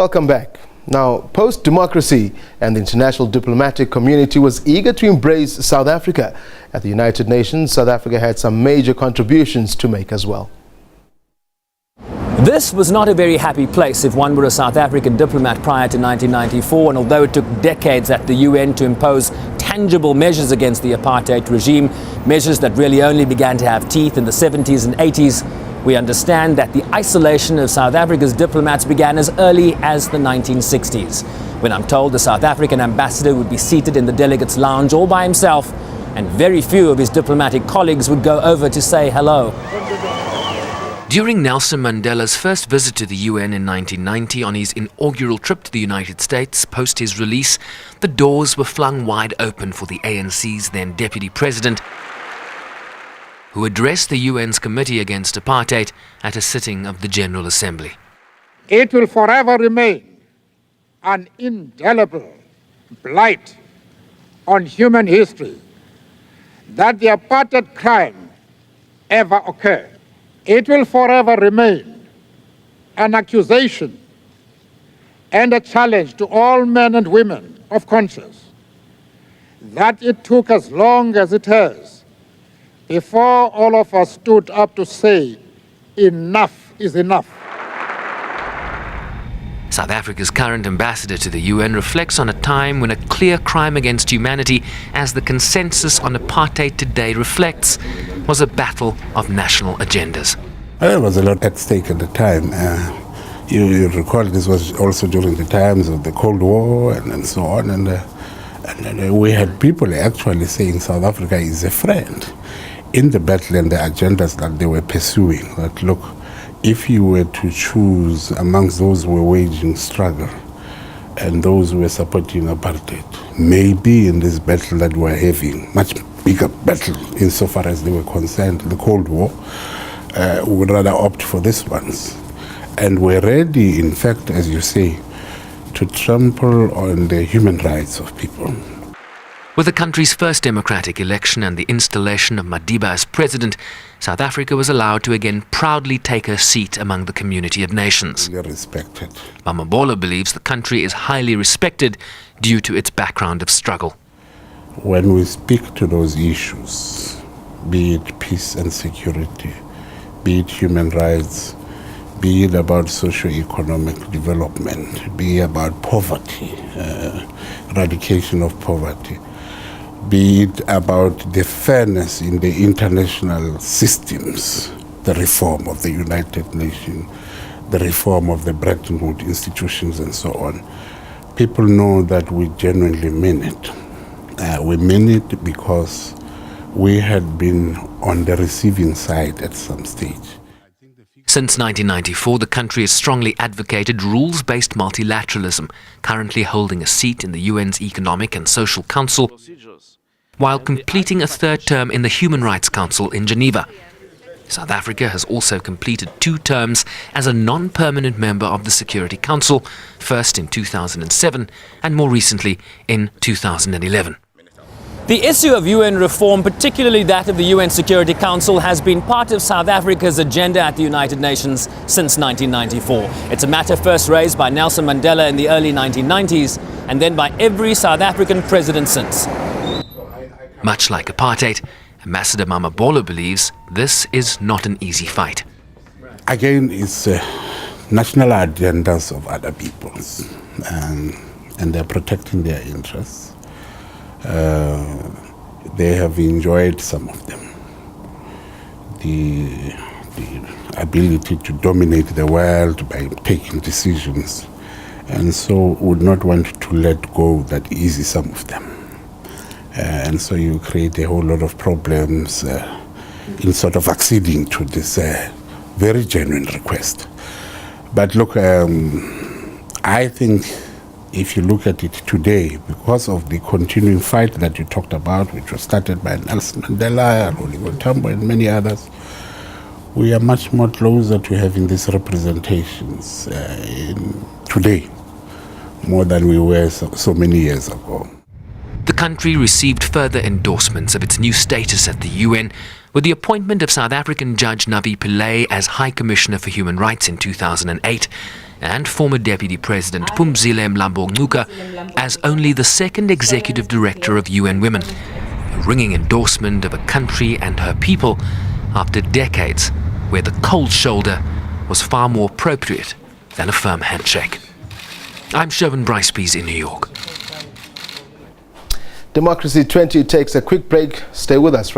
Welcome back. Now, post-democracy and the international diplomatic community was eager to embrace South Africa. At the United Nations, South Africa had some major contributions to make as well. This was not a very happy place if one were a South African diplomat prior to 1994, and although it took decades at the UN to impose tangible measures against the apartheid regime, measures that really only began to have teeth in the 70s and 80s, we understand that the isolation of South Africa's diplomats began as early as the 1960s, when I'm told the South African ambassador would be seated in the delegates' lounge all by himself, and very few of his diplomatic colleagues would go over to say hello. During Nelson Mandela's first visit to the UN in 1990 on his inaugural trip to the United States post his release, the doors were flung wide open for the ANC's then Deputy President, who addressed the UN's Committee Against Apartheid at a sitting of the General Assembly. It will forever remain an indelible blight on human history that the apartheid crime ever occurred. It will forever remain an accusation and a challenge to all men and women of conscience that it took as long as it has before all of us stood up to say enough is enough. South Africa's current ambassador to the UN reflects on a time when a clear crime against humanity, as the consensus on apartheid today reflects, was a battle of national agendas. There was a lot at stake at the time. You recall this was also during the times of the Cold War and so on. And we had people actually saying South Africa is a friend in the battle and the agendas that they were pursuing. That look, if you were to choose amongst those who were waging struggle and those who were supporting apartheid, maybe in this battle that we're having, much bigger battle insofar as they were concerned, the Cold War, we would rather opt for this ones. And we're ready, in fact, as you say, to trample on the human rights of people. With the country's first democratic election and the installation of Madiba as president, South Africa was allowed to again proudly take her seat among the community of nations. You're respected. Mamabolo believes the country is highly respected due to its background of struggle. When we speak to those issues, be it peace and security, be it human rights, be it about socio-economic development, be it about poverty, eradication of poverty, be it about the fairness in the international systems, the reform of the United Nations, the reform of the Bretton Woods institutions and so on. People know that we genuinely mean it. We mean it because we had been on the receiving side at some stage. Since 1994, the country has strongly advocated rules-based multilateralism, currently holding a seat in the UN's Economic and Social Council, while completing a third term in the Human Rights Council in Geneva. South Africa has also completed 2 terms as a non-permanent member of the Security Council, first in 2007 and more recently in 2011. The issue of UN reform, particularly that of the UN Security Council, has been part of South Africa's agenda at the United Nations since 1994. It's a matter first raised by Nelson Mandela in the early 1990s and then by every South African president since. Much like apartheid, Ambassador Mamabolo believes this is not an easy fight. Again, it's national agendas of other peoples, and they're protecting their interests. They have enjoyed, some of them, the ability to dominate the world by taking decisions, and so would not want to let go that easy, some of them. And so you create a whole lot of problems in sort of acceding to this very genuine request. But look, I think if you look at it today, because of the continuing fight that you talked about, which was started by Nelson Mandela, Oliver Tambo, and many others, we are much more closer to having these representations today, more than we were so many years ago. The country received further endorsements of its new status at the UN with the appointment of South African Judge Navi Pillay as High Commissioner for Human Rights in 2008 and former Deputy President Phumzile Mlambo-Ngcuka as only the second executive director of UN Women, a ringing endorsement of a country and her people after decades where the cold shoulder was far more appropriate than a firm handshake. I'm Bryce-Pease in New York. Democracy 20 takes a quick break. Stay with us.